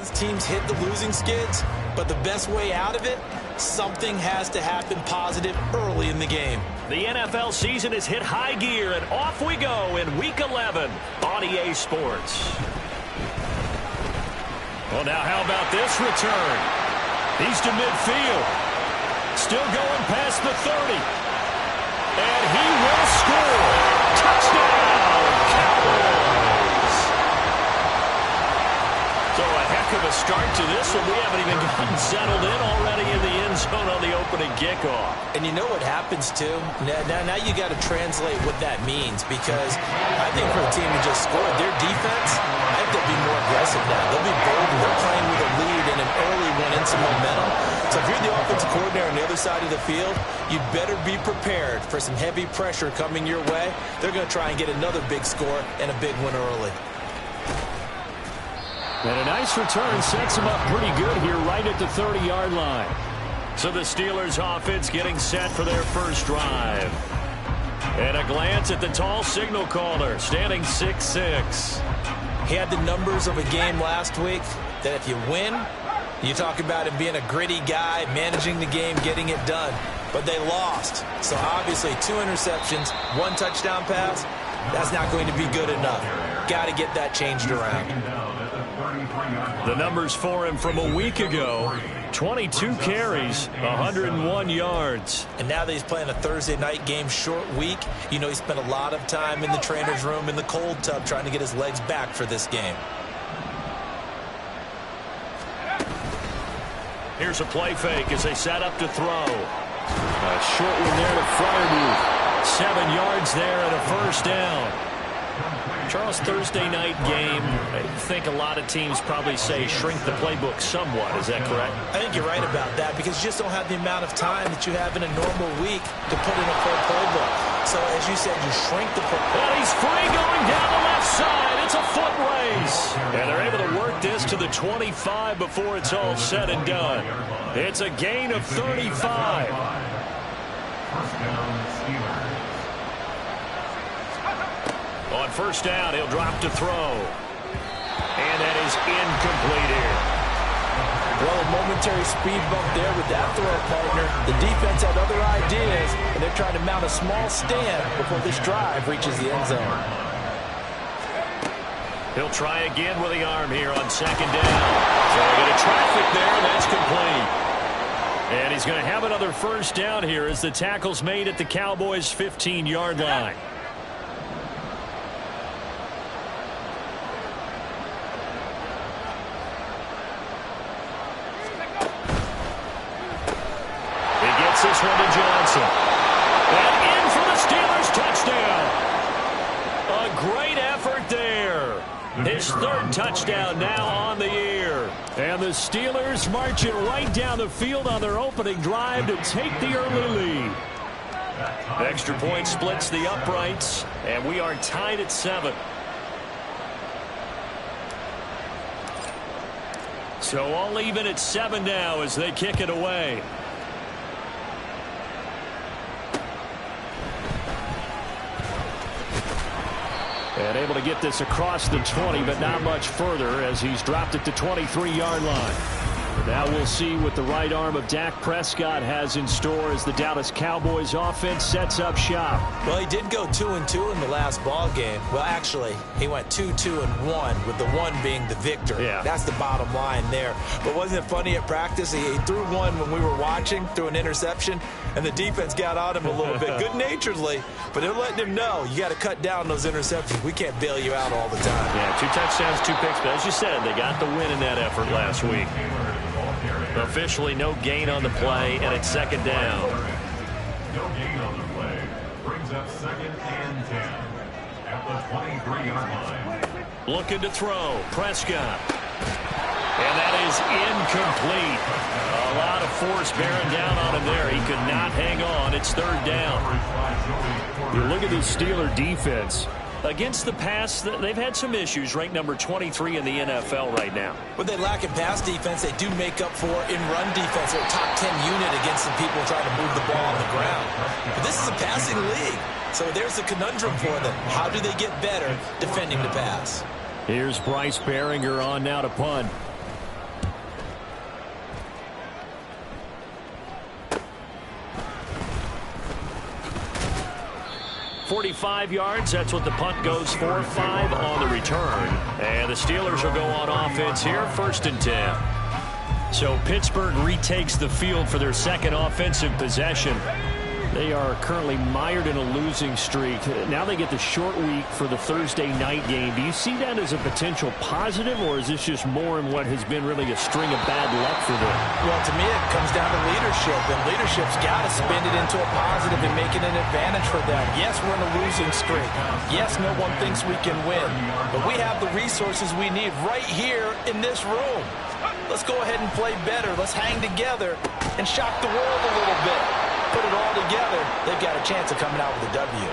Teams hit the losing skids, but the best way out of it, something has to happen positive early in the game. The NFL season has hit high gear, and off we go in Week 11 on EA Sports. Well, now how about this return? He's to midfield. Still going past the 30. And he will score. Touchdown, Cowboys. So a heck of a start to this one. We haven't even gotten settled in already in the end zone on the opening kickoff. And you know what happens, too? Now you got to translate what that means, because I think for the team who just scored, their defense, I think they'll be more aggressive now. They'll be bolder. They're playing with a lead and an early one and some momentum. So if you're the offensive coordinator on the other side of the field, you better be prepared for some heavy pressure coming your way. They're going to try and get another big score and a big one early. And a nice return sets them up pretty good here right at the 30-yard line. So the Steelers offense getting set for their first drive. And a glance at the tall signal caller, standing 6'6". He had the numbers of a game last week that if you win, you talk about him being a gritty guy, managing the game, getting it done. But they lost. So obviously 2 interceptions, 1 touchdown pass, that's not going to be good enough. Got to get that changed around. The numbers for him from a week ago, 22 carries, 101 yards. And now that he's playing a Thursday night game, short week, you know he spent a lot of time in the trainer's room, in the cold tub, trying to get his legs back for this game. Here's a play fake as they set up to throw. A short one there to Freiermuth. 7 yards there and a first down. Charles, Thursday night game, I think a lot of teams probably say shrink the playbook somewhat. Is that correct? I think you're right about that, because you just don't have the amount of time that you have in a normal week to put in a full playbook. So, as you said, you shrink the playbook. And he's free going down the left side. It's a foot race. And they're able to work this to the 25 before it's all said and done. It's a gain of 35. On first down, he'll drop to throw. And that is incomplete here. Well, a momentary speed bump there with that throw partner. The defense had other ideas, and they're trying to mount a small stand before this drive reaches the end zone. He'll try again with the arm here on second down. So a bit of traffic there, and that's complete. And he's going to have another first down here as the tackle's made at the Cowboys' 15-yard line. This one to Johnson. And in for the Steelers touchdown. A great effort there. His 3rd touchdown now on the year. And the Steelers marching right down the field on their opening drive to take the early lead. Extra point splits the uprights, and we are tied at 7. So all even at 7 now as they kick it away. And able to get this across the 20, but not much further as he's dropped it to 23-yard line. Now we'll see what the right arm of Dak Prescott has in store as the Dallas Cowboys offense sets up shop. Well, he did go 2-2 in the last ball game. Well, actually, he went 2-2-1, with the 1 being the victory. Yeah. That's the bottom line there. But wasn't it funny at practice? He threw one when we were watching, threw an interception, and the defense got on him a little bit, good-naturedly. But they're letting him know, you got to cut down those interceptions. We can't bail you out all the time. Yeah, 2 touchdowns, 2 picks. But as you said, they got the win in that effort last week. Officially no gain on the play, and it's second down. No gain on the play. Brings up 2nd and 10 at the 23-yard line. Looking to throw. Prescott. And that is incomplete. A lot of force bearing down on him there. He could not hang on. It's 3rd down. You look at the Steeler defense. Against the pass, they've had some issues, ranked number 23 in the NFL right now. But they lack in pass defense. They do make up for in run defense. They're a top 10 unit against the people trying to move the ball on the ground. But this is a passing league. So there's a conundrum for them. How do they get better defending the pass? Here's Bryce Behringer on now to punt. 45 yards. That's what the punt goes for. 5 on the return. And the Steelers will go on offense here, 1st and 10. So Pittsburgh retakes the field for their second offensive possession. They are currently mired in a losing streak. Now they get the short week for the Thursday night game. Do you see that as a potential positive, or is this just more in what has been really a string of bad luck for them? Well, to me, it comes down to leadership, and leadership's got to spin it into a positive and make it an advantage for them. Yes, we're in a losing streak. Yes, no one thinks we can win, but we have the resources we need right here in this room. Let's go ahead and play better. Let's hang together and shock the world a little bit. Put it all together, they've got a chance of coming out with a W.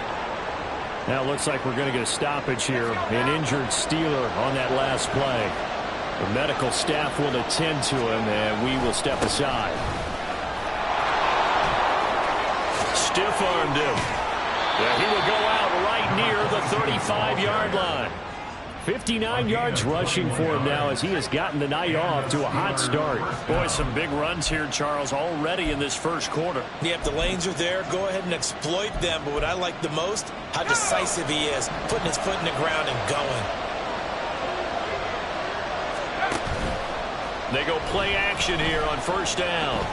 Now it looks like we're going to get a stoppage here. An injured Steeler on that last play. The medical staff will attend to him, and we will step aside. Stiff-armed him. Yeah, he will go out right near the 35-yard line. 59 yards rushing for him now as he has gotten the night off to a hot start. Boy, some big runs here, Charles, already in this first quarter. Yep, the lanes are there. Go ahead and exploit them. But what I like the most, how decisive he is, putting his foot in the ground and going. They go play action here on 1st down.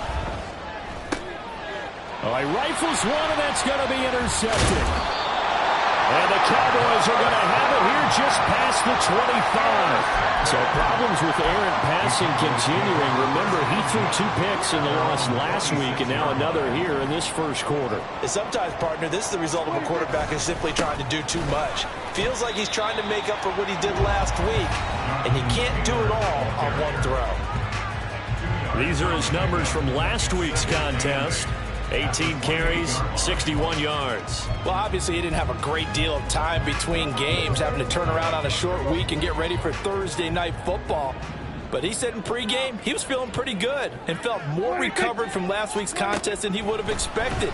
Oh, he rifles one, and that's going to be intercepted. And the Cowboys are going to have it here just past the 25. So problems with errant passing continuing. Remember, he threw 2 picks in the loss last week, and now another here in this first quarter. And sometimes, partner, this is the result of a quarterback who's simply trying to do too much. Feels like he's trying to make up for what he did last week, and you can't do it all on one throw. These are his numbers from last week's contest. 18 carries, 61 yards. Well, obviously, he didn't have a great deal of time between games, having to turn around on a short week and get ready for Thursday night football. But he said in pregame he was feeling pretty good and felt more recovered from last week's contest than he would have expected.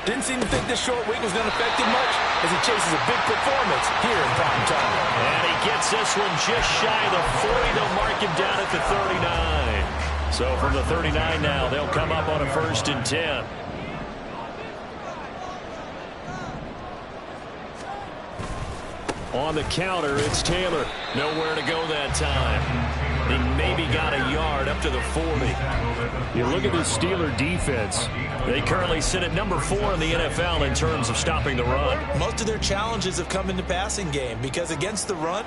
Didn't seem to think this short week was going to affect him much as he chases a big performance here in prime time. And he gets this one just shy of the 40. They'll mark him down at the 39. So from the 39 now, they'll come up on a 1st and 10. On the counter, it's Taylor. Nowhere to go that time. He maybe got a yard up to the 40. You look at the Steeler defense. They currently sit at number 4 in the NFL in terms of stopping the run. Most of their challenges have come in the passing game because against the run,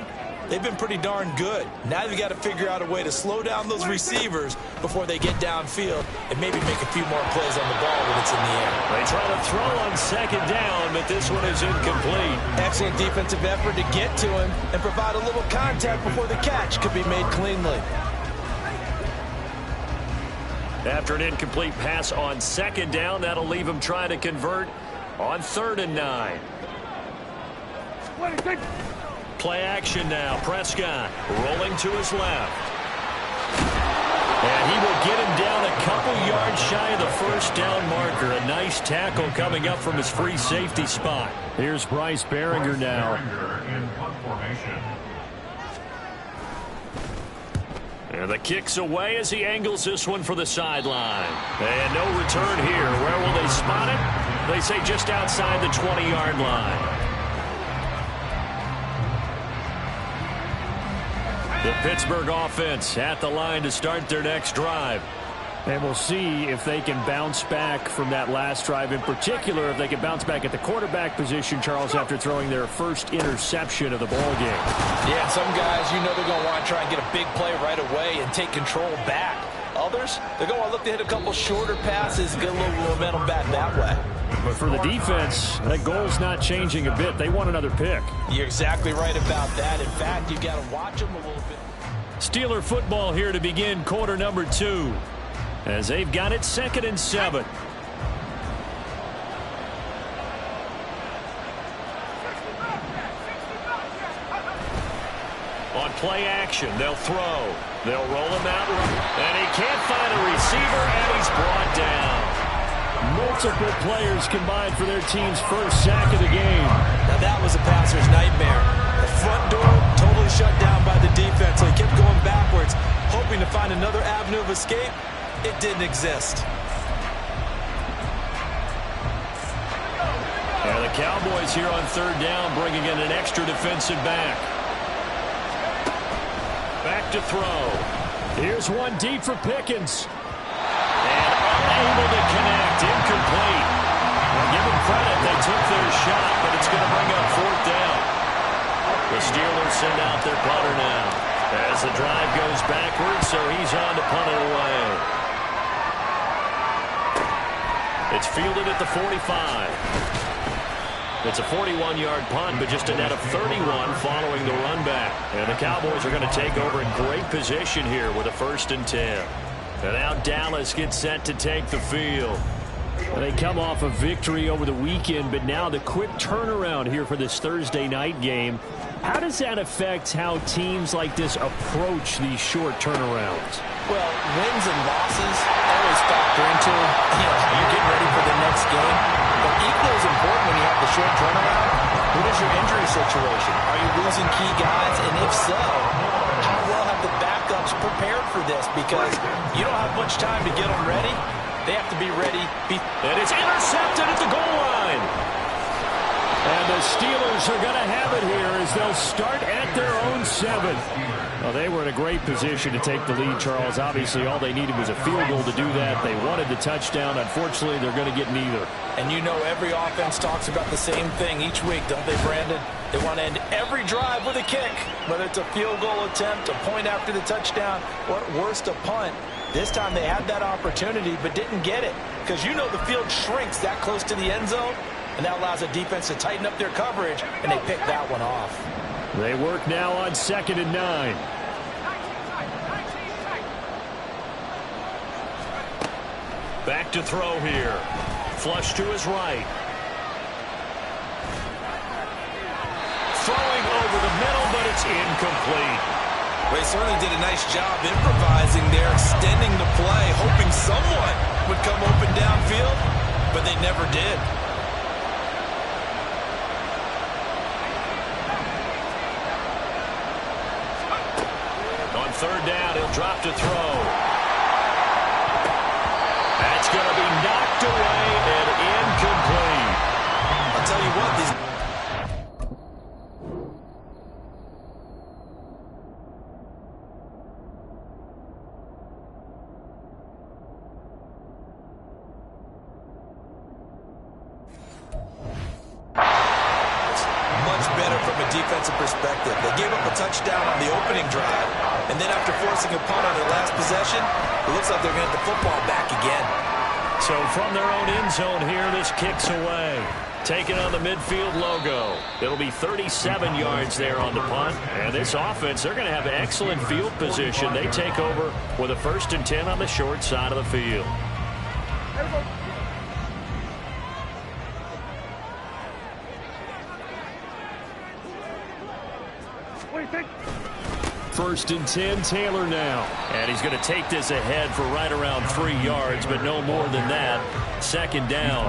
they've been pretty darn good. Now they've got to figure out a way to slow down those receivers before they get downfield and maybe make a few more plays on the ball when it's in the air. They try to throw on 2nd down, but this one is incomplete. Excellent defensive effort to get to him and provide a little contact before the catch could be made cleanly. After an incomplete pass on 2nd down, that'll leave him trying to convert on 3rd and 9. Play action now. Prescott rolling to his left. And he will get him down a couple yards shy of the 1st down marker. A nice tackle coming up from his free safety spot. Here's Bryce Behringer now. And the kick's away as he angles this one for the sideline. And no return here. Where will they spot it? They say just outside the 20-yard line. The Pittsburgh offense at the line to start their next drive. And we'll see if they can bounce back from that last drive. In particular, if they can bounce back at the quarterback position, Charles, after throwing their first interception of the ballgame. Yeah, some guys, you know they're going to want to try and get a big play right away and take control back. Others, they're going to look to hit a couple shorter passes and get a little momentum back that way. But for the defense, that goal's not changing a bit. They want another pick. You're exactly right about that. In fact, you've got to watch them a little bit. Steeler football here to begin quarter number 2. As they've got it 2nd and 7. On play action, they'll throw. They'll roll him out. And he can't find a receiver, and he's brought down. Multiple players combined for their team's first sack of the game. Now that was a passer's nightmare. The front door totally shut down by the defense, so he kept going backwards, hoping to find another avenue of escape. It didn't exist. And the Cowboys here on third down, bringing in an extra defensive back. Back to throw. Here's one deep for Pickens. And unable to connect. Incomplete. Well, give them credit. They took their shot, but it's going to bring up fourth down. The Steelers send out their punter now. As the drive goes backwards, so he's on to punt it away. It's fielded at the 45. It's a 41-yard punt, but just a net of 31 following the run back. And the Cowboys are going to take over in great position here with a 1st and 10. And now Dallas gets set to take the field. Well, they come off a victory over the weekend, but now the quick turnaround here for this Thursday night game. How does that affect how teams like this approach these short turnarounds? Well, wins and losses always factor into how you're getting ready for the next game. But equally as important when you have the short turnaround, what is your injury situation? Are you losing key guys? And if so, how well have the backups prepared for this? Because you don't have much time to get them ready. They have to be ready. And it's intercepted at the goal line. And the Steelers are going to have it here as they'll start at their own 7. Well, they were in a great position to take the lead, Charles. Obviously, all they needed was a field goal to do that. They wanted the touchdown. Unfortunately, they're going to get neither. And you know every offense talks about the same thing each week, don't they, Brandon? They want to end every drive with a kick, whether it's a field goal attempt, a point after the touchdown, or at worst, a punt. This time they had that opportunity but didn't get it because you know the field shrinks that close to the end zone, and that allows the defense to tighten up their coverage, and they pick that one off. They work now on 2nd and 9. Back to throw here. Flush to his right. Throwing over the middle, but it's incomplete. They certainly did a nice job improvising there, extending the play, hoping someone would come open downfield, but they never did. On 3rd down, he'll drop to throw. That's going to be knocked away and incomplete. I'll tell you what, these... defensive perspective. They gave up a touchdown on the opening drive, and then after forcing a punt on their last possession, it looks like they're going to get the football back again. So from their own end zone here, this kicks away. Taking on the midfield logo. It'll be 37 yards there on the punt. And this offense, they're going to have excellent field position. They take over with a 1st and 10 on the short side of the field. First and 10, Taylor now. And he's going to take this ahead for right around 3 yards, but no more than that. 2nd down.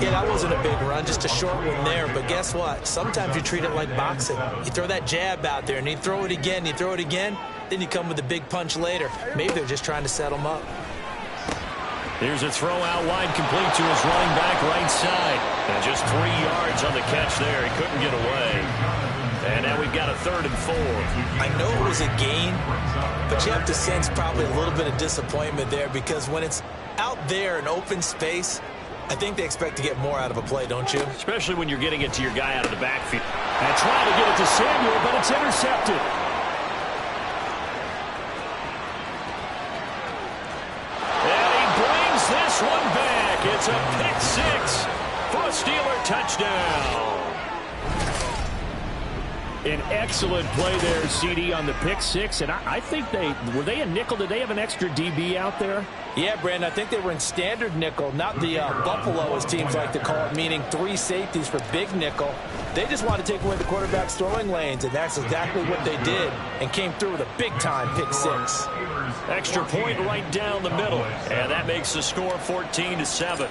Yeah, that wasn't a big run, just a short one there. But guess what? Sometimes you treat it like boxing. You throw that jab out there, and you throw it again, you throw it again, then you come with a big punch later. Maybe they're just trying to set them up. Here's a throw out wide, complete to his running back right side. And just 3 yards on the catch there. He couldn't get away. And now we've got a 3rd and 4. I know it was a gain, but you have to sense probably a little bit of disappointment there because when it's out there in open space, I think they expect to get more out of a play, don't you? Especially when you're getting it to your guy out of the backfield. And trying to get it to Samuel, but it's intercepted. And he brings this one back. It's a pick 6 for a Steeler touchdown. An excellent play there, CD, on the pick 6. And I think were they a nickel? Did they have an extra DB out there? Yeah, Brandon, I think they were in standard nickel, not the Buffalo, as teams like to call it, meaning 3 safeties for big nickel. They just want to take away the quarterback's throwing lanes, and that's exactly what they did and came through with a big-time pick 6. Extra point right down the middle, and that makes the score 14-7.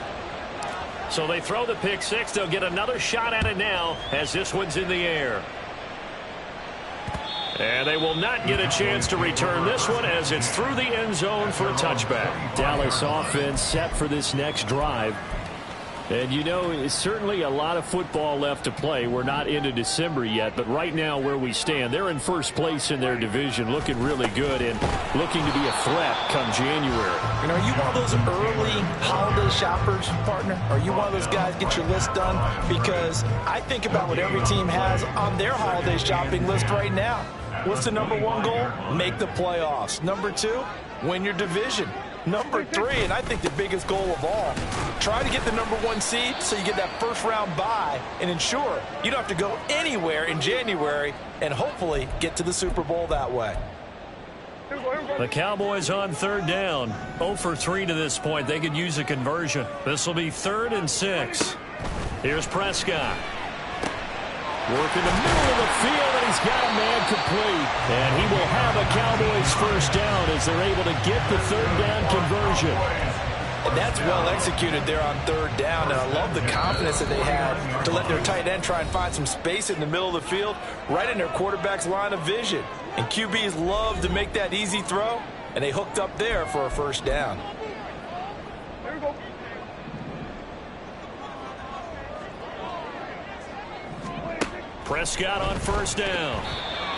So they throw the pick 6. They'll get another shot at it now as this one's in the air. And they will not get a chance to return this one as it's through the end zone for a touchback. Dallas offense set for this next drive. And, you know, it's certainly a lot of football left to play. We're not into December yet, but right now where we stand, they're in first place in their division, looking really good and looking to be a threat come January. And are you one of those early holiday shoppers, partner? Are you one of those guys get your list done? Because I think about what every team has on their holiday shopping list right now. What's the number one goal? Make the playoffs. Number two, win your division. Number three, and I think the biggest goal of all, try to get the number one seed so you get that first round bye and ensure you don't have to go anywhere in January and hopefully get to the Super Bowl that way. The Cowboys on third down. 0 for 3 to this point. They could use a conversion. This will be 3rd and 6. Here's Prescott. Working the middle of the field, and he's got a man complete. And he will have a Cowboys first down as they're able to get the third down conversion. And that's well executed there on third down. And I love the confidence that they had to let their tight end try and find some space in the middle of the field, right in their quarterback's line of vision. And QBs love to make that easy throw, and they hooked up there for a first down. There we go. Prescott on first down.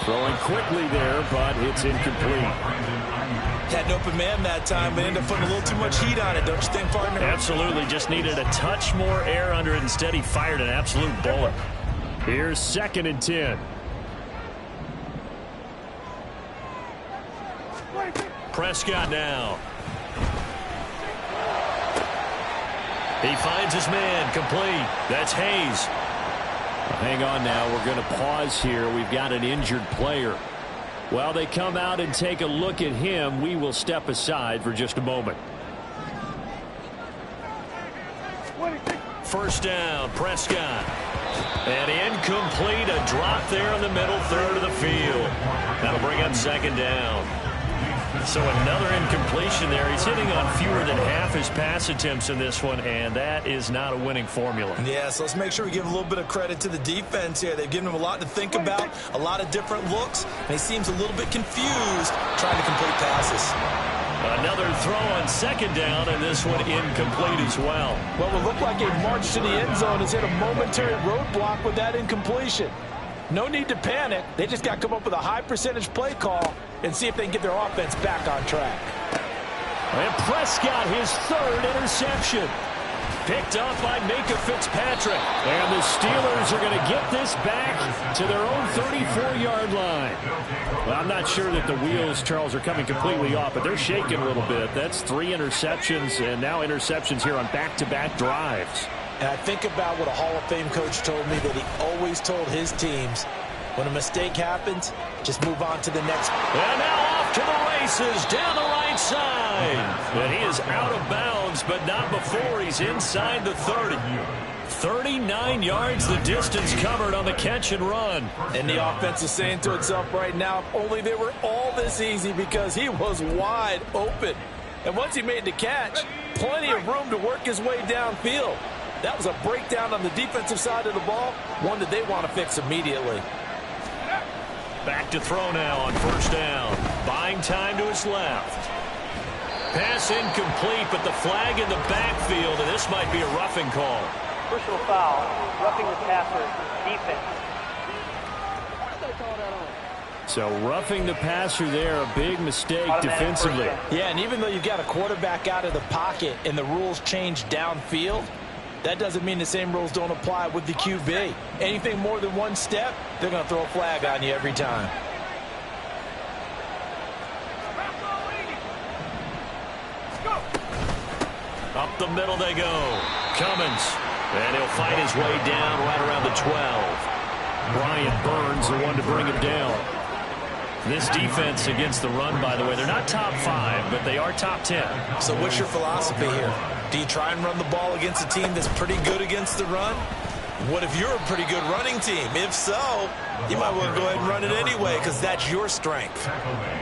Throwing quickly there, but it's incomplete. Had an open man that time, but ended up putting a little too much heat on it, don't you think, partner? Absolutely. Just needed a touch more air under it. Instead, he fired an absolute bullet. Here's 2nd and 10. Prescott now. He finds his man complete. That's Hayes. Hang on now. We're going to pause here. We've got an injured player. While they come out and take a look at him, we will step aside for just a moment. First down, Prescott. And incomplete, a drop there in the middle third of the field. That'll bring up 2nd down. So another incompletion there. He's hitting on fewer than half his pass attempts in this one, and that is not a winning formula. Yeah, so let's make sure we give a little bit of credit to the defense here. They've given him a lot to think about, a lot of different looks, and he seems a little bit confused trying to complete passes. Another throw on 2nd down, and this one incomplete as well. What would look like a march to the end zone has hit a momentary roadblock with that incompletion. No need to panic. They just got to come up with a high percentage play call and see if they can get their offense back on track. And Prescott, his 3rd interception. Picked up by Micah Fitzpatrick. And the Steelers are going to get this back to their own 34-yard line. Well, I'm not sure that the wheels, Charles, are coming completely off, but they're shaking a little bit. That's 3 interceptions, and now interceptions here on back-to-back drives. And I think about what a Hall of Fame coach told me, that he always told his teams, when a mistake happens, just move on to the next. And now off to the races down the right side. And he is out of bounds, but not before he's inside the 30. 39 yards the distance covered on the catch and run. And the offense is saying to itself right now, if only they were all this easy, because he was wide open. And once he made the catch, plenty of room to work his way downfield. That was a breakdown on the defensive side of the ball, one that they want to fix immediately. Back to throw now on first down. Buying time to his left. Pass incomplete, but the flag in the backfield, and this might be a roughing call. Personal foul, roughing the passer, defense. So roughing the passer there, a big mistake defensively. Yeah, and even though you've got a quarterback out of the pocket and the rules change downfield, that doesn't mean the same rules don't apply with the QB. Anything more than one step, they're going to throw a flag on you every time. Up the middle they go. Cummins. And he'll fight his way down right around the 12. Brian Burns, the one to bring him down. This defense against the run, by the way, they're not top 5, but they are top 10. So what's your philosophy here? Do you try and run the ball against a team that's pretty good against the run? What if you're a pretty good running team? If so, you might want to go ahead and run it anyway, because that's your strength.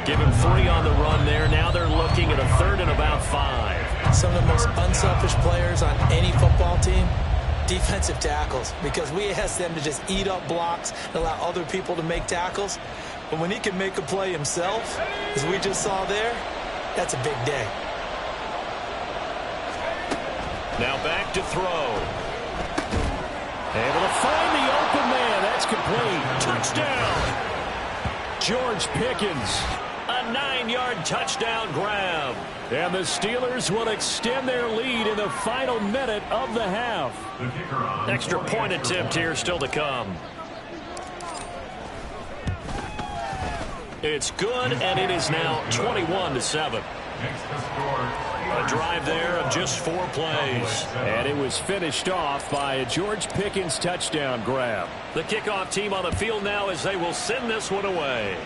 Give him 3 on the run there. Now they're looking at a 3rd and about 5. Some of the most unselfish players on any football team, defensive tackles, because we ask them to just eat up blocks and allow other people to make tackles. But when he can make a play himself, as we just saw there, that's a big day. Now back to throw. Able to find the open man. That's complete. Touchdown. George Pickens. A 9-yard touchdown grab. And the Steelers will extend their lead in the final minute of the half. Extra point attempt here still to come. It's good, and it is now 21-7. A drive there of just 4 plays. And it was finished off by a George Pickens touchdown grab. The kickoff team on the field now as they will send this one away.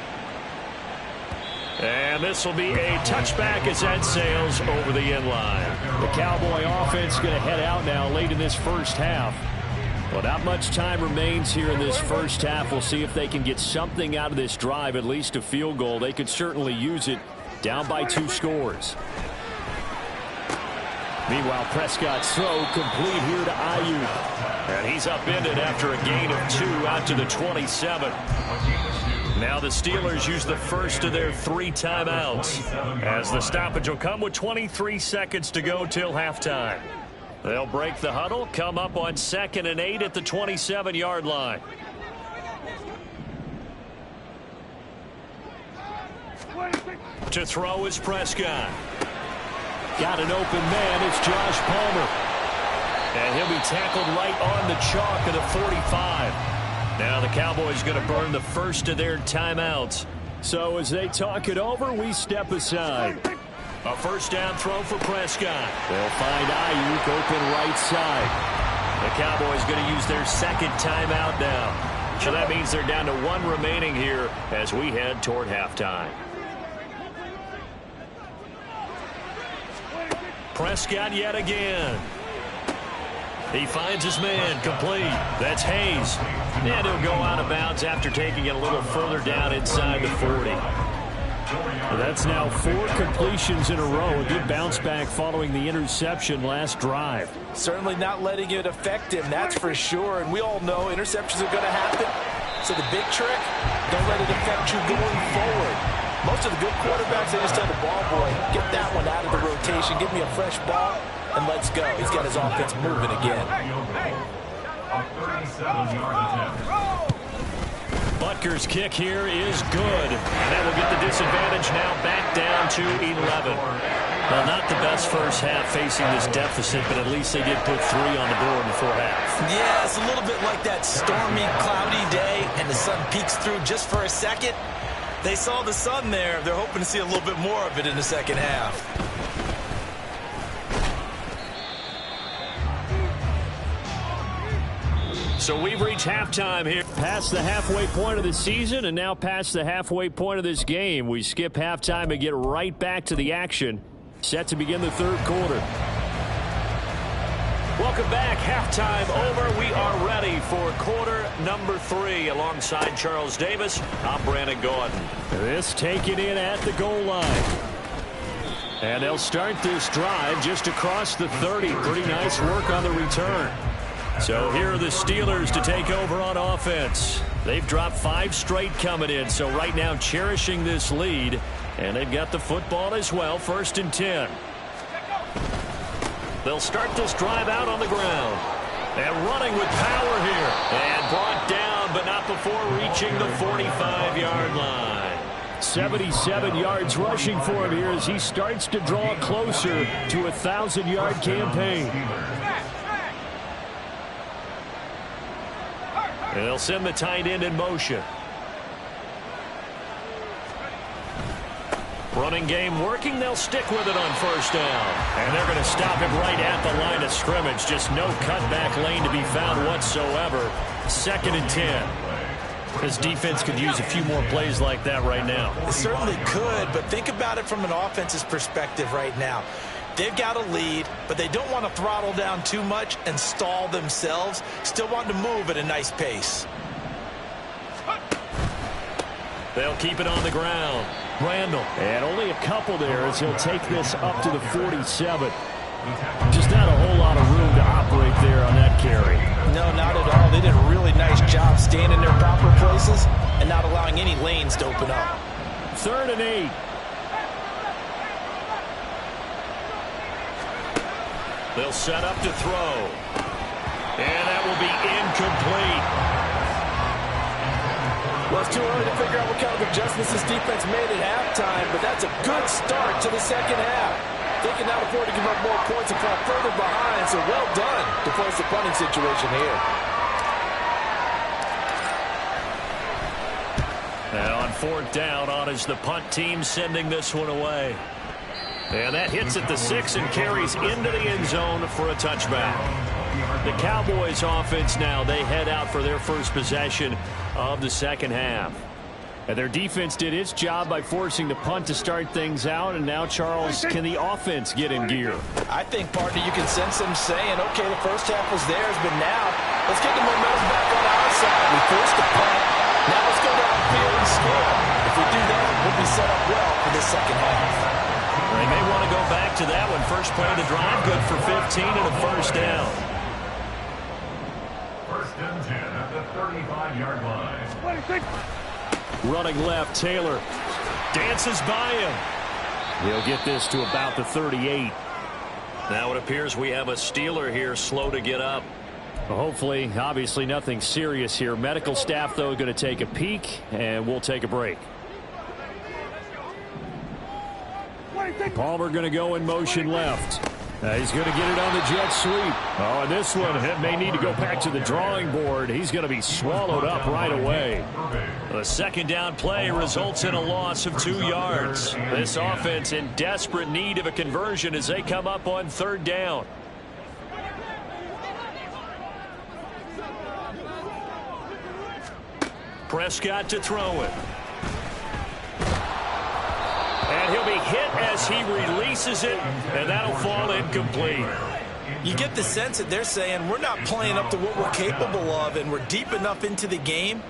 And this will be a touchback as that sails over the end line. The Cowboy offense going to head out now late in this first half. Well, not much time remains here in this first half. We'll see if they can get something out of this drive, at least a field goal. They could certainly use it, down by 2 scores. Meanwhile, Prescott's throw complete here to Ayuk. And he's upended after a gain of 2 out to the 27. Now the Steelers use the first of their 3 timeouts, as the stoppage will come with 23 seconds to go till halftime. They'll break the huddle, come up on 2nd and 8 at the 27-yard line. To throw is Prescott. Got an open man. It's Josh Palmer. And he'll be tackled right on the chalk of the 45. Now the Cowboys going to burn the first of their timeouts. So as they talk it over, we step aside. A first down throw for Prescott. They'll find Ayuk open right side. The Cowboys going to use their 2nd timeout now. So that means they're down to 1 remaining here as we head toward halftime. Prescott yet again. He finds his man, complete. That's Hayes. And he'll go out of bounds after taking it a little further down inside the 40. That's now 4 completions in a row. A good bounce back following the interception last drive. Certainly not letting it affect him, that's for sure. And we all know interceptions are going to happen. So the big trick, don't let it affect you going forward. Most of the good quarterbacks, they just tell the ball boy, get that one out of the rotation, give me a fresh ball, and let's go. He's got his offense moving again. A 37-yard attempt. Butker's kick here is good. And that will get the disadvantage now back down to 11. Well, not the best first half facing this deficit, but at least they did put 3 on the board before half. Yeah, it's a little bit like that stormy, cloudy day, and the sun peeks through just for a second. They saw the sun there. They're hoping to see a little bit more of it in the second half. So we've reached halftime here. Past the halfway point of the season and now past the halfway point of this game. We skip halftime and get right back to the action. Set to begin the 3rd quarter. Welcome back. Halftime over. We are ready for quarter number 3. Alongside Charles Davis, I'm Brandon Gordon. This taken in at the goal line. And they'll start this drive just across the 30. Pretty nice work on the return. So here are the Steelers to take over on offense. They've dropped 5 straight coming in, so right now cherishing this lead. And they've got the football as well, 1st and 10. They'll start this drive out on the ground. And running with power here. And brought down, but not before reaching the 45-yard line. 77 yards rushing for him here as he starts to draw closer to a 1,000-yard campaign. And they'll send the tight end in motion. Running game working. They'll stick with it on 1st down. And they're going to stop him right at the line of scrimmage. Just no cutback lane to be found whatsoever. 2nd and 10. This defense could use a few more plays like that right now. It certainly could, but think about it from an offense's perspective right now. They've got a lead, but they don't want to throttle down too much and stall themselves. Still want to move at a nice pace. They'll keep it on the ground. Randall. And only a couple there as he'll take this up to the 47. Just not a whole lot of room to operate there on that carry. No, not at all. They did a really nice job staying in their proper places and not allowing any lanes to open up. 3rd and 8. They'll set up to throw. And that will be too early to figure out what kind of adjustments this defense made at halftime, but that's a good start to the second half. They can now afford to give up more points and fall further behind, so well done to force the punting situation here. And on fourth down, on is the punt team sending this one away. And that hits at the 6 and carries into the end zone for a touchback. The Cowboys offense now, they head out for their first possession of the second half. And their defense did its job by forcing the punt to start things out. And now, Charles, can the offense get in gear? I think, partner, you can sense them saying, okay, the first half was theirs, but now let's get the momentum back on our side. We forced the punt. Now let's go downfield and score. If we do that, we'll be set up well for the second half. They may want to go back to that one. First play of the drive, good for 15 and a first down. First and 10 at the 35-yard line. Running left, Taylor dances by him. He'll get this to about the 38. Now it appears we have a Steeler here slow to get up. Well, hopefully, obviously nothing serious here. Medical staff, though, going to take a peek, and we'll take a break. Palmer going to go in motion left. He's going to get it on the jet sweep. Oh, and this one may need to go back to the drawing board. He's going to be swallowed up right away. The second down play results in a loss of 2 yards. This offense in desperate need of a conversion as they come up on third down. Prescott to throw it. And he'll be hit as he releases it, and that'll fall incomplete. You get the sense that they're saying we're not playing up to what we're capable of, and we're deep enough into the game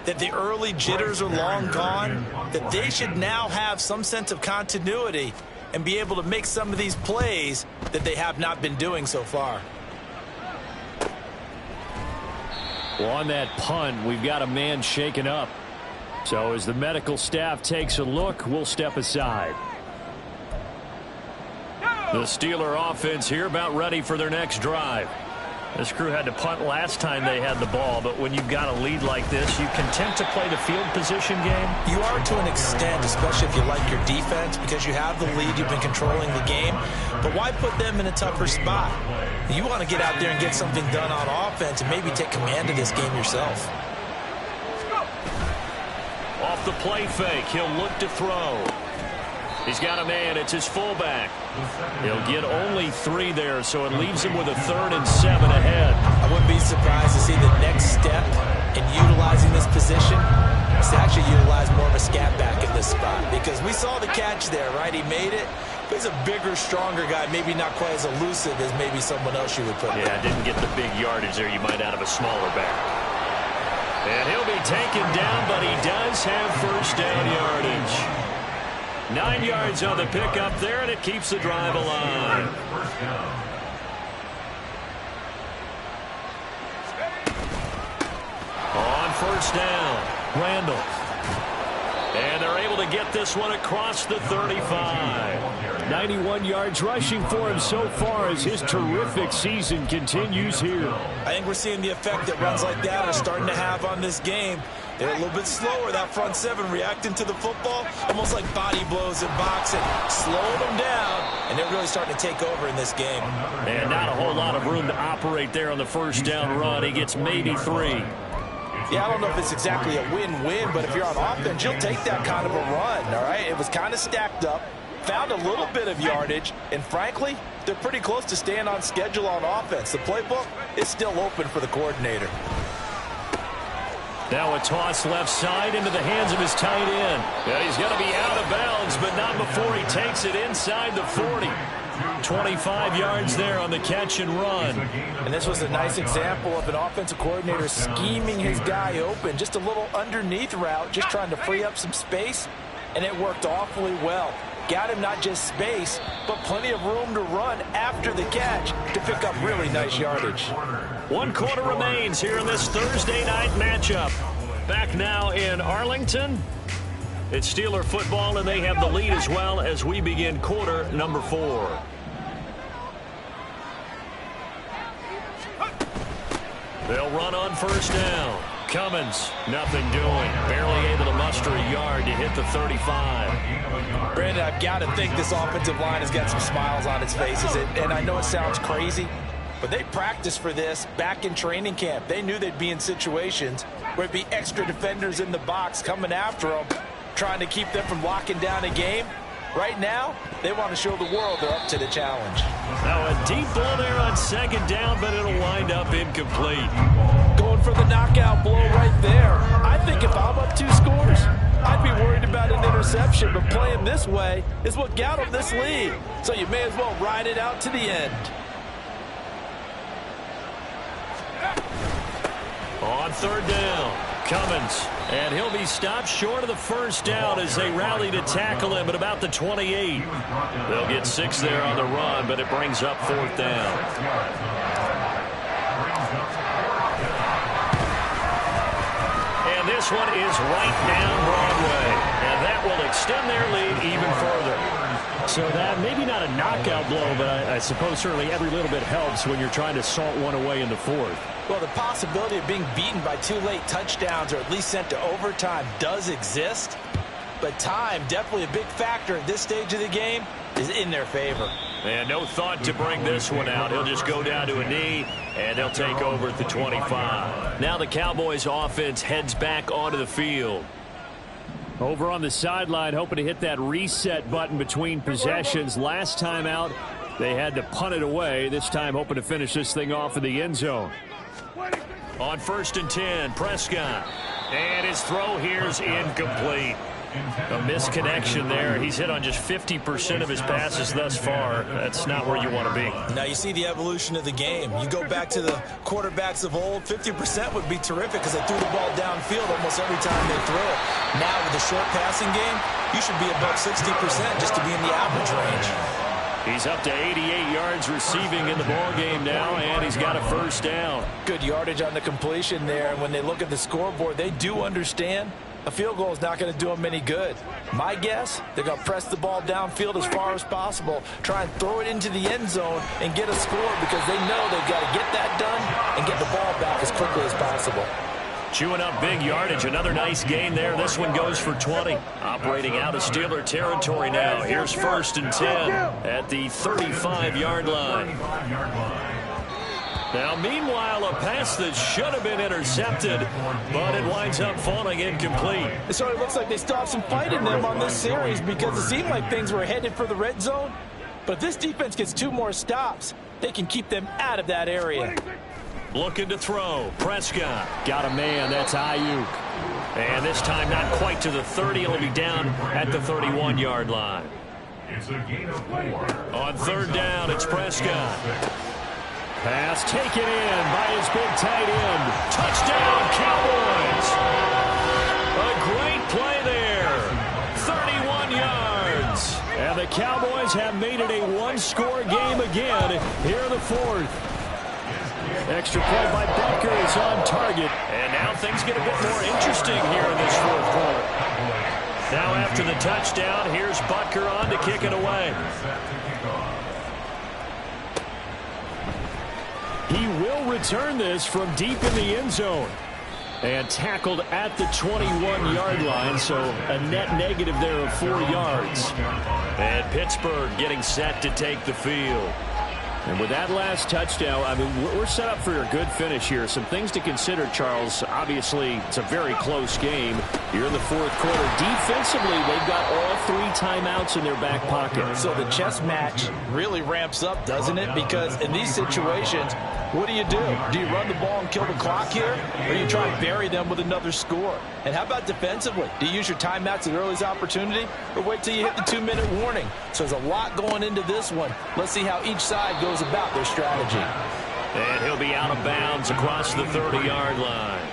that the early jitters are long gone, that they should now have some sense of continuity and be able to make some of these plays that they have not been doing so far. Well, on that punt, we've got a man shaken up. So as the medical staff takes a look, we'll step aside. The Steeler offense here about ready for their next drive. This crew had to punt last time they had the ball, but when you've got a lead like this, you content to play the field position game? You are to an extent, especially if you like your defense, because you have the lead, you've been controlling the game. But why put them in a tougher spot? You want to get out there and get something done on offense and maybe take command of this game yourself. Off the play fake, he'll look to throw. He's got a man, it's his fullback. He'll get only 3 there, so it leaves him with a 3rd and 7 ahead. I wouldn't be surprised to see the next step in utilizing this position is to actually utilize more of a scat back in this spot, because we saw the catch there, right? He made it. But he's a bigger, stronger guy, maybe not quite as elusive as maybe someone else you would put. Yeah, didn't get the big yardage there you might out of a smaller back. And he'll be taken down, but he does have first down yardage. 9 yards on the pickup there, and it keeps the drive alive. On first down, Randall. And they're able to get this one across the 35. 91 yards rushing for him so far as his terrific season continues here. I think we're seeing the effect that runs like that are starting to have on this game. They're a little bit slower, that front 7 reacting to the football, almost like body blows in boxing, slowing them down, and they're really starting to take over in this game. And not a whole lot of room to operate there on the first down run. He gets maybe 3. Yeah, I don't know if it's exactly a win-win, but if you're on offense, you'll take that kind of a run, all right? It was kind of stacked up, found a little bit of yardage, and frankly, they're pretty close to staying on schedule on offense. The playbook is still open for the coordinator. Now a toss left side into the hands of his tight end. Yeah, he's going to be out of bounds, but not before he takes it inside the 40. 25 yards there on the catch and run. And this was a nice example of an offensive coordinator scheming his guy open. Just a little underneath route, just trying to free up some space, and it worked awfully well. Got him not just space, but plenty of room to run after the catch to pick up really nice yardage. 1 quarter remains here in this Thursday night matchup. Back now in Arlington. It's Steeler football, and they have the lead as well as we begin quarter number 4. They'll run on first down. Cummins, nothing doing. Barely able to muster a yard to hit the 35. Brandon, I've got to think this offensive line has got some smiles on its faces. And I know it sounds crazy, but they practiced for this back in training camp. They knew they'd be in situations where it'd be extra defenders in the box coming after them, trying to keep them from locking down a game. Right now, they want to show the world they're up to the challenge. Now a deep ball there on second down, but it'll wind up incomplete. Going for the knockout blow right there. I think if I'm up 2 scores, I'd be worried about an interception, but playing this way is what got them this lead. So you may as well ride it out to the end. On third down, Cummins, and he'll be stopped short of the first down as they rally to tackle him at about the 28. They'll get 6 there on the run, but it brings up fourth down. And this one is right down Broadway, and that will extend their lead even further. So that maybe not a knockout blow, but I suppose certainly every little bit helps when you're trying to salt one away in the fourth. Well, the possibility of being beaten by 2 late touchdowns or at least sent to overtime does exist. But time, definitely a big factor at this stage of the game, is in their favor. And no thought to bring this one out. He'll just go down to a knee, and they'll take over at the 25. Now the Cowboys offense heads back onto the field. Over on the sideline, hoping to hit that reset button between possessions. Last time out, they had to punt it away. This time hoping to finish this thing off in the end zone. On 1st and 10, Prescott. And his throw here's incomplete. A misconnection there. He's hit on just 50% of his passes thus far. That's not where you want to be. Now you see the evolution of the game. You go back to the quarterbacks of old, 50% would be terrific because they threw the ball downfield almost every time they throw it. Now with the short passing game, you should be above 60% just to be in the average range. He's up to 88 yards receiving in the ball game now, and he's got a first down. Good yardage on the completion there. And when they look at the scoreboard, they do understand a field goal is not going to do them any good. My guess, they're going to press the ball downfield as far as possible, try and throw it into the end zone and get a score because they know they've got to get that done and get the ball back as quickly as possible. Chewing up big yardage. Another nice gain there. This one goes for 20. Operating out of Steeler territory now. Here's 1st and 10 at the 35-yard line. Now, meanwhile, a pass that should have been intercepted, but it winds up falling incomplete. It sort of looks like they still have some fight in them on this series because it seemed like things were headed for the red zone. But if this defense gets 2 more stops, they can keep them out of that area. Looking to throw. Prescott. Got a man. That's Ayuk. And this time not quite to the 30. It'll be down at the 31-yard line. It's a gain of 4. On third down, it's Prescott. Pass taken in by his big tight end. Touchdown, Cowboys. A great play there. 31 yards. And the Cowboys have made it a 1-score game again here in the fourth. Extra point by Butker is on target. And now things get a bit more interesting here in this fourth quarter. Now after the touchdown, here's Butker on to kick it away. He will return this from deep in the end zone. And tackled at the 21-yard line, so a net negative there of 4 yards. And Pittsburgh getting set to take the field. And with that last touchdown, I mean, we're set up for a good finish here. Some things to consider, Charles. Obviously, it's a very close game. You're in the fourth quarter. Defensively, they've got all 3 timeouts in their back pocket. So the chess match really ramps up, doesn't it? Because in these situations, what do? Do you run the ball and kill the clock here? Or do you try and bury them with another score? And how about defensively? Do you use your timeouts at earliest opportunity? Or wait till you hit the 2-minute warning? So there's a lot going into this one. Let's see how each side goes about their strategy. And he'll be out of bounds across the 30-yard line.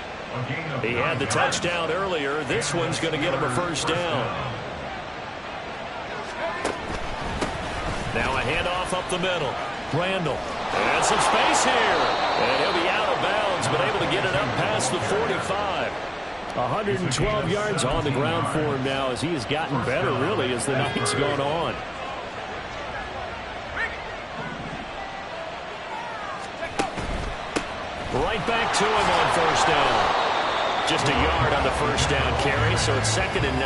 He had the touchdown earlier. This one's going to get him a first down. Now a handoff up the middle. Randall. And some space here. And he'll be out of bounds, but able to get it up past the 45. 112 yards on the ground for him now as he has gotten better, really, as the night's gone on. Right back to him on first down. Just a yard on the first down carry, so it's 2nd and 9.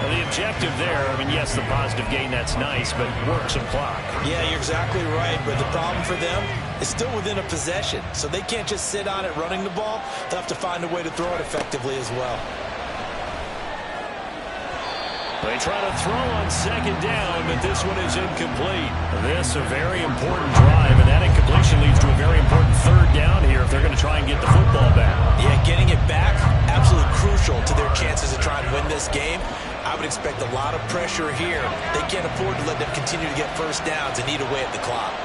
Well, the objective there, I mean, yes, the positive gain, that's nice, but work some clock. Yeah, you're exactly right, but the problem for them is still within a possession, so they can't just sit on it running the ball. They'll have to find a way to throw it effectively as well. They try to throw on 2nd down, but this one is incomplete. This a very important drive, and that incompletion leads to a very important 3rd down here if they're going to try and get the football back. Yeah, getting it back, absolutely crucial to their chances to try and win this game. I would expect a lot of pressure here. They can't afford to let them continue to get first downs and eat away at the clock.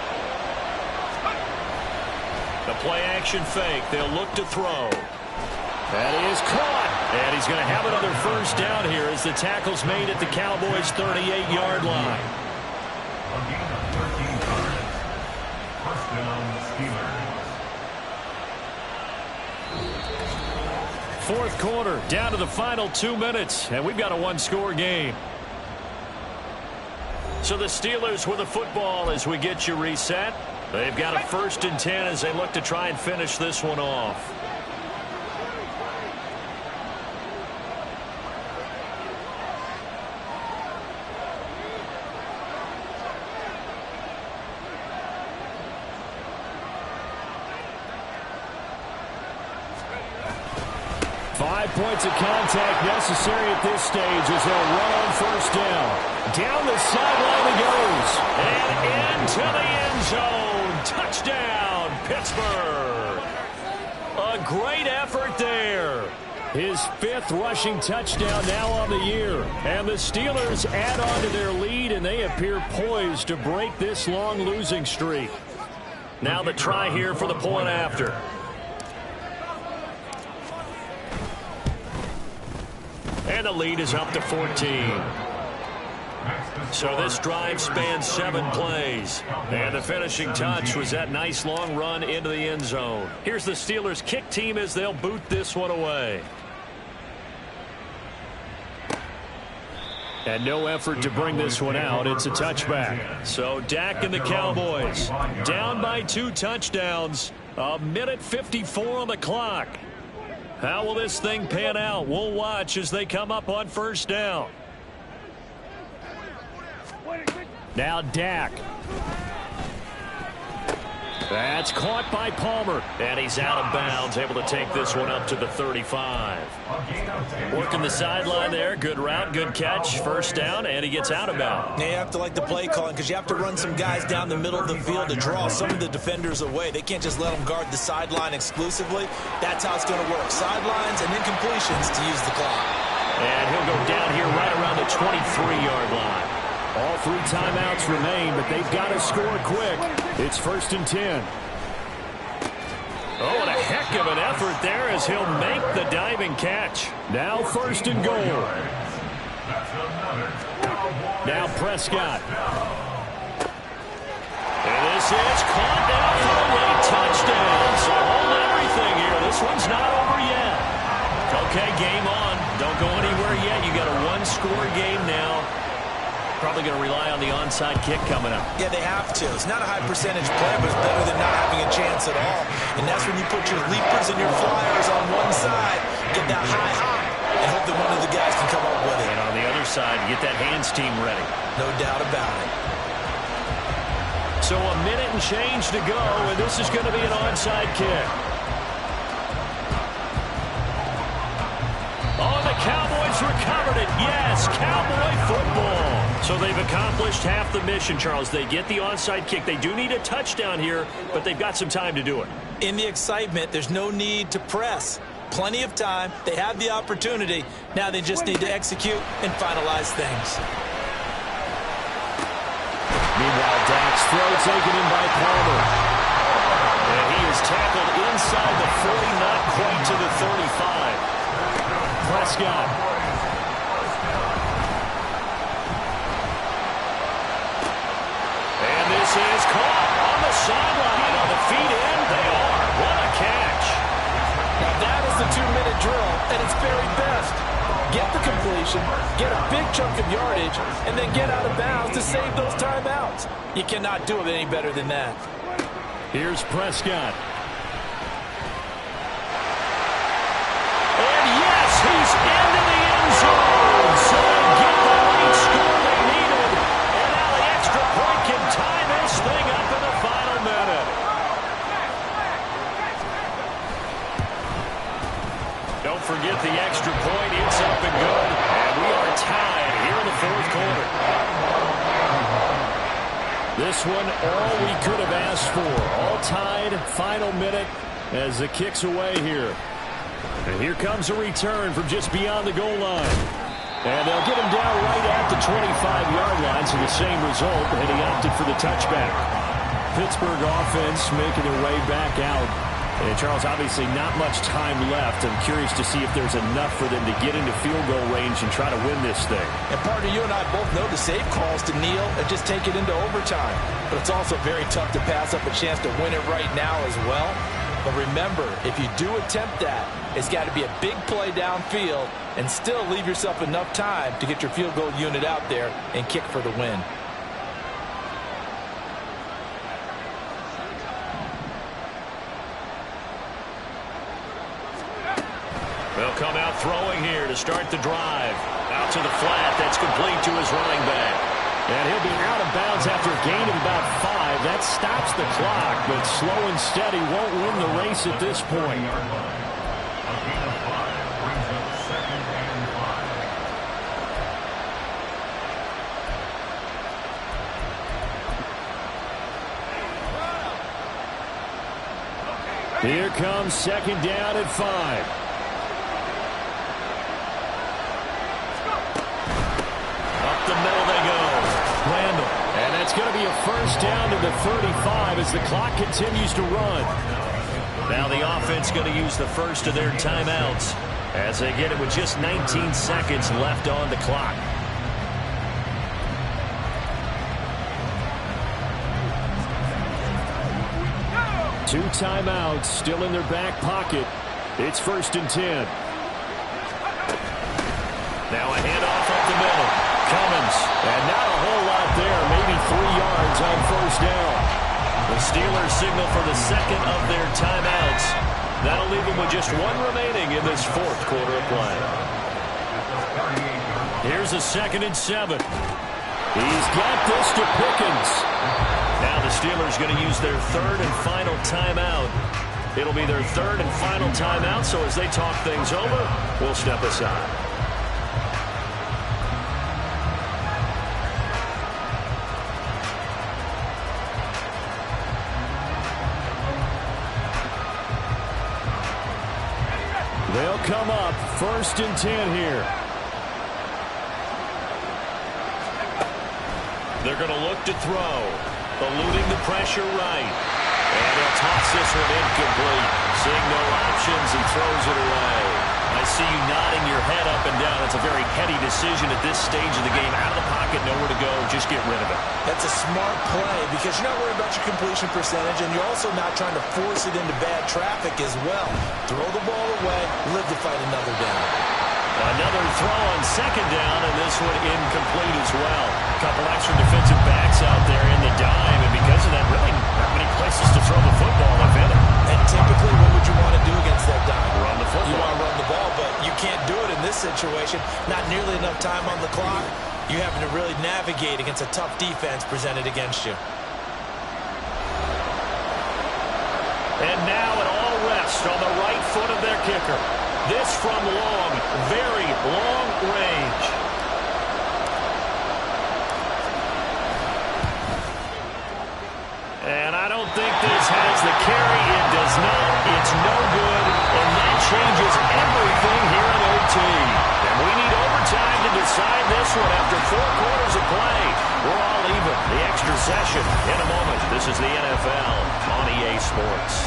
The play-action fake. They'll look to throw. That is caught. And he's going to have another first down here as the tackle's made at the Cowboys' 38-yard line. A gain of 13 yards. First down, Steelers. Fourth quarter, down to the final 2 minutes, and we've got a one-score game. So the Steelers with the football as we get you reset. They've got a 1st and 10 as they look to try and finish this one off. Points of contact necessary at this stage as they'll run on first down. Down the sideline he goes. And into the end zone. Touchdown, Pittsburgh. A great effort there. His 5th rushing touchdown now on the year. And the Steelers add on to their lead, and they appear poised to break this long losing streak. Now the try here for the point after. And the lead is up to 14. So this drive spans 7 plays. And the finishing touch was that nice long run into the end zone. Here's the Steelers kick team as they'll boot this one away. And no effort to bring this one out. It's a touchback. So Dak and the Cowboys down by 2 touchdowns. 1:54 on the clock. How will this thing pan out? We'll watch as they come up on first down. Now Dak. That's caught by Palmer. And he's out of bounds, able to take this one up to the 35. Working the sideline there. Good route, good catch. First down, and he gets out of bounds. Now you have to like the play calling because you have to run some guys down the middle of the field to draw some of the defenders away. They can't just let them guard the sideline exclusively. That's how it's going to work. Sidelines and incompletions to use the clock. And he'll go down here right around the 23-yard line. All 3 timeouts remain, but they've got to score quick. It's 1st and 10. Oh, and a heck of an effort there as he'll make the diving catch. Now 1st and goal. Now Prescott. And this is caught down for a late touchdown. So hold everything here. This one's not over yet. Okay, game on. Don't go anywhere yet. You got a 1-score game now. Probably going to rely on the onside kick coming up. Yeah, they have to. It's not a high percentage play, but it's better than not having a chance at all. And that's when you put your leapers and your flyers on one side, get that high hop, and hope that one of the guys can come up with it. And on the other side, get that hands team ready. No doubt about it. So a minute and change to go, and this is going to be an onside kick. Oh, the Cowboys recovered it. Yes, Cowboy football. So they've accomplished half the mission, Charles. They get the onside kick. They do need a touchdown here, but they've got some time to do it. In the excitement, there's no need to press. Plenty of time. They have the opportunity. Now they just need to execute and finalize things. Meanwhile, Dak's throw taken in by Palmer. And he is tackled inside the 40, not quite to the 35. Prescott. And this is caught on the sideline. On the feet in, they are. What a catch. Now that is the 2-minute drill at its very best. Get the completion, get a big chunk of yardage, and then get out of bounds to save those timeouts. You cannot do it any better than that. Here's Prescott. And Don't forget the extra point. It's up and good. And we are tied here in the fourth quarter. This one, all we could have asked for. All tied, final minute as the kick's away here. And here comes a return from just beyond the goal line. And they'll get him down right at the 25-yard line, so the same result, and he opted for the touchback. Pittsburgh offense making their way back out. And Charles, obviously not much time left. I'm curious to see if there's enough for them to get into field goal range and try to win this thing. And partner, you and I both know the safe calls to kneel and just take it into overtime. But it's also very tough to pass up a chance to win it right now as well. But remember, if you do attempt that, it's got to be a big play downfield and still leave yourself enough time to get your field goal unit out there and kick for the win. They'll come out throwing here to start the drive. Out to the flat. That's complete to his running back. And he'll be out of bounds after a gain of about 5. That stops the clock, but slow and steady won't win the race at this point. A gain of 5 brings up 2nd and 5. Here comes 2nd down at 5. The middle they go. Randall. And that's going to be a first down to the 35 as the clock continues to run. Now the offense going to use the first of their timeouts as they get it with just 19 seconds left on the clock. Two timeouts still in their back pocket. It's 1st and 10. Now a handoff up the middle. Cummins, and not a whole lot there, maybe 3 yards on first down. The Steelers signal for the second of their timeouts. That'll leave them with just 1 remaining in this fourth quarter of play. Here's a 2nd and 7. He's got this to Pickens. Now the Steelers going to use their 3rd and final timeout. It'll be their 3rd and final timeout, so as they talk things over, we'll step aside. They'll come up 1st and 10 here. They're going to look to throw. Eluding the pressure right. And he'll toss this one incomplete. Seeing no options and throws it away. I see you nodding your head up and down. It's a very heady decision at this stage of the game. Out of the pocket, nowhere to go. Just get rid of it. That's a smart play because you're not worried about your completion percentage, and you're also not trying to force it into bad traffic as well. Throw the ball away, live to fight another down. Another throw on 2nd down, and this one incomplete as well. A couple extra defensive backs out there in the dime, and because of that, really not many places to throw the football, if any. And typically, what would you want to do against that dime? Run the football. You want to run the ball, but you can't do it in this situation. Not nearly enough time on the clock. You're having to really navigate against a tough defense presented against you. And now it all rests on the right foot of their kicker. This from long, very long range. And I don't think this has the carry. It does not. It's no good. And that changes everything here in OT. And we need overtime to decide this one after 4 quarters of play. We're all even. The extra session in a moment. This is the NFL on EA Sports.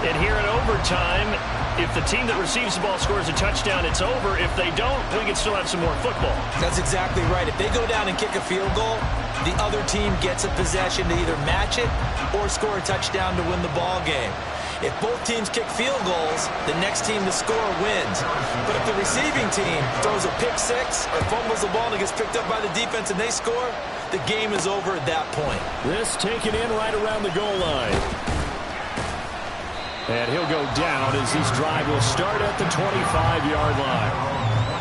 And here in overtime, if the team that receives the ball scores a touchdown, it's over. If they don't, we can still have some more football. That's exactly right. If they go down and kick a field goal, the other team gets a possession to either match it or score a touchdown to win the ball game. If both teams kick field goals, the next team to score wins. But if the receiving team throws a pick 6 or fumbles the ball and it gets picked up by the defense and they score, the game is over at that point. This taken in right around the goal line. And he'll go down as this drive will start at the 25-yard line.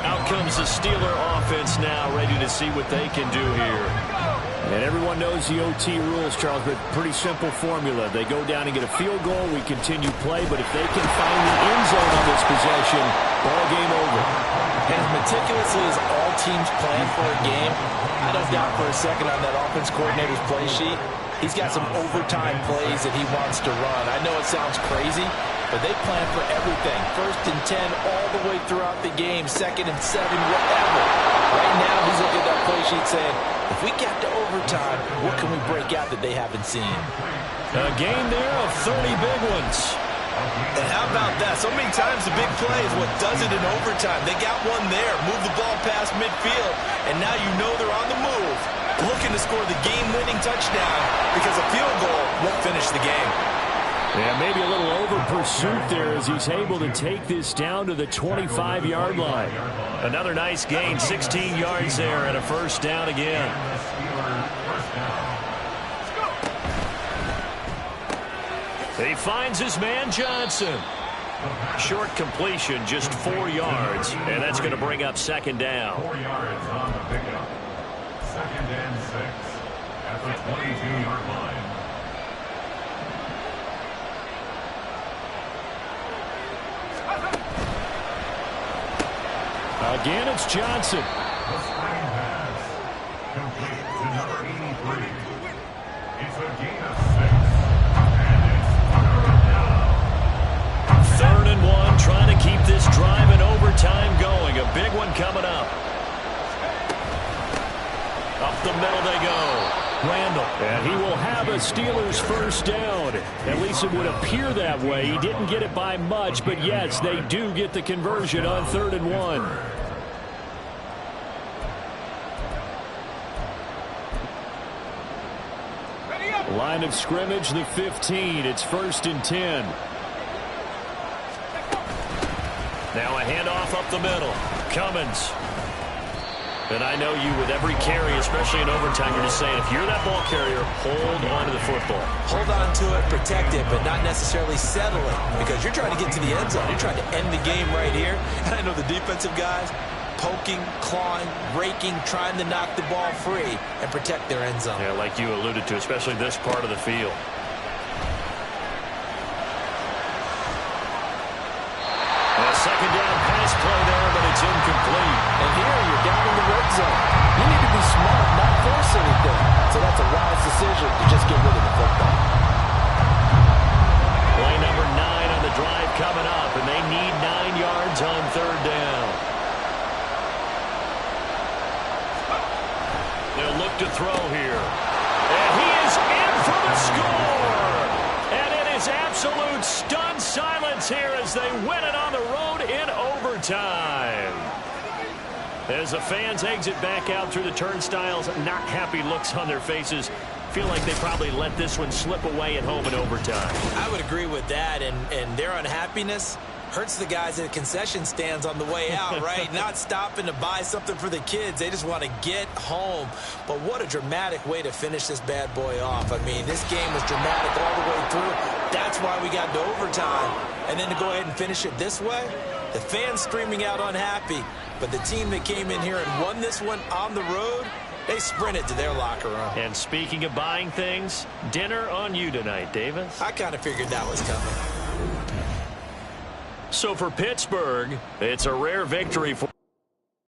Out comes the Steeler offense now, ready to see what they can do here. And everyone knows the OT rules, Charles, but pretty simple formula. They go down and get a field goal, we continue play, but if they can find the end zone on this possession, ball game over. And as meticulously as all teams plan for a game, I don't doubt for a second on that offense coordinator's play sheet, he's got some overtime plays that he wants to run. I know it sounds crazy, but they plan for everything. 1st and 10 all the way throughout the game, 2nd and 7, whatever. Right now, he's looking at that play sheet saying, if we get to overtime, what can we break out that they haven't seen? A game there of 30 big ones. And how about that? So many times the big play is what does it in overtime. They got one there, move the ball past midfield, and now you know they're on the move, looking to score the game-winning touchdown because a field goal won't finish the game. Yeah, maybe a little over-pursuit there as he's able to take this down to the 25-yard line. Another nice gain, 16 yards there, and a first down again. He finds his man Johnson. Short completion, just 4 yards, and that's going to bring up 2nd down. 4 yards on the pickup. 2nd and 6 at the 22-yard line. Again, it's Johnson. The screen pass. Complete to number 83. It's a gain of 6. And it's 3rd and 1, trying to keep this drive in overtime going. A big one coming up. Up the middle they go. Randall. And he will have a Steelers first down. At least it would appear that way. He didn't get it by much, but yes, they do get the conversion on 3rd and 1. Line of scrimmage, the 15. It's 1st and 10. Now a handoff up the middle. Cummins. And I know you with every carry, especially in overtime, you're just saying, if you're that ball carrier, hold on to the football. Hold on to it, protect it, but not necessarily settle it, because you're trying to get to the end zone. You're trying to end the game right here. And I know the defensive guys poking, clawing, raking, trying to knock the ball free and protect their end zone. Yeah, like you alluded to, especially this part of the field. A 2nd down pass play there, but it's incomplete. And here you're down in the red zone. You need to be smart, not force anything. So that's a wise decision to just get rid of the football. Play number 9 on the drive coming up, and they need 9 yards on 3rd down. They'll look to throw here. And he is in for the score. And it is absolute stunned silence here as they win it on the road in overtime. As the fans exit back out through the turnstiles, not happy looks on their faces. Feel like they probably let this one slip away at home in overtime. I would agree with that, and their unhappiness hurts the guys at the concession stands on the way out, right? Not stopping to buy something for the kids. They just want to get home. But what a dramatic way to finish this bad boy off. I mean, this game was dramatic all the way through. That's why we got to overtime. And then to go ahead and finish it this way, the fans streaming out unhappy. But the team that came in here and won this one on the road, they sprinted to their locker room. And speaking of buying things, dinner on you tonight, Davis. I kind of figured that was coming. So for Pittsburgh, it's a rare victory for